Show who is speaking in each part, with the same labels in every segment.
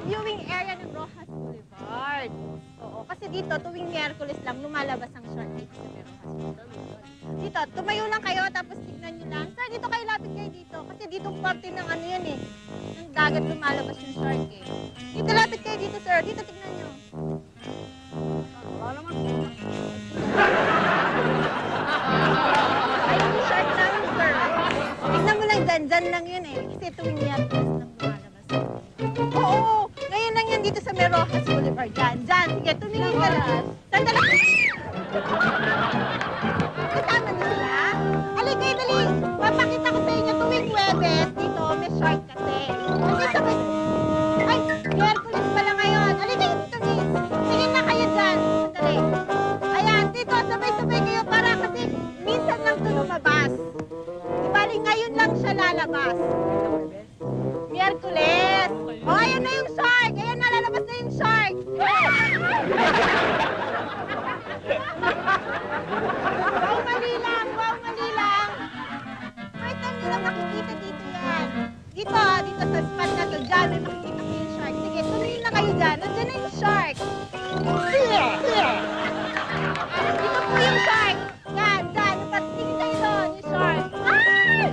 Speaker 1: viewing area ng Rojas Boulevard. Oo, kasi dito, tuwing Miyerkules lang, lumalabas ang shark dito sa Rojas Boulevard. Dito, tumayo lang kayo, tapos tignan nyo lang. Sir, dito kayo, lapit kayo dito. Kasi dito parte ng ano yan eh. Ng dagat lumalabas yung shark eh. Dito, lapit kayo dito, sir. Dito, tignan nyo. Wala naman. Ay, yung shark namin, sir. Tignan mo lang, dyan lang yun eh. Kasi tuwing Miyerkules lang lumalabas. Oo, ngayon lang yan dito sa Rojas Boulevard. Dyan. Sige, tumingin ka lang. Sandali. Kasama niyo sila? Alay kayo, dali. Papakita ko sa inyo tuwing Huwebes. Dito, may shark kasi. Kasi sabay... Ay, Miyerkules pala ngayon. Alay kayo dito, miss. Tingin na kayo dyan. Sandali. Ayan, dito, sabay-sabay kayo para kasi minsan lang ito lumabas. Di bali, ngayon lang siya lalabas. Miyerkules. Oh, ayan na yung shark. Ayan na, lalabas na yung shark. Wow, mali lang. First time nila makikita dito yan. Dito sa spot na to, dyan may makikita ko yung shark. Sige, tuloy na kayo dyan. Nandiyan na yung shark. Dito po yung shark. Yan. Patingin kayo doon, yung shark. Ay!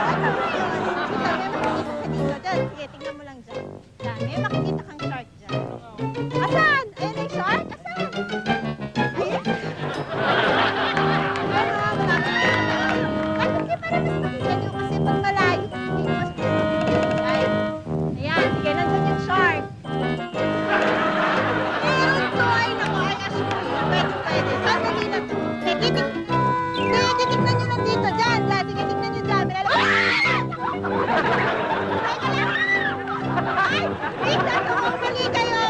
Speaker 1: Ano ba yun? Dito, may makikita ka dito. Dyan, sige, tingnan mo lang dyan. Yan, may makikita kang shark dyan. Asan? Ayan na yung shark? Asan? Ayan. Para mas makikita nyo kasi pag malayo, hindi mas makikita. Ayan, sige, nandun yung shark. Meron to, ay naku, I assure you, pwede. Sandali na to. Titignan nyo lang dito, dyan. Sige, tignan nyo dyan. Ay, wait, mali kayo.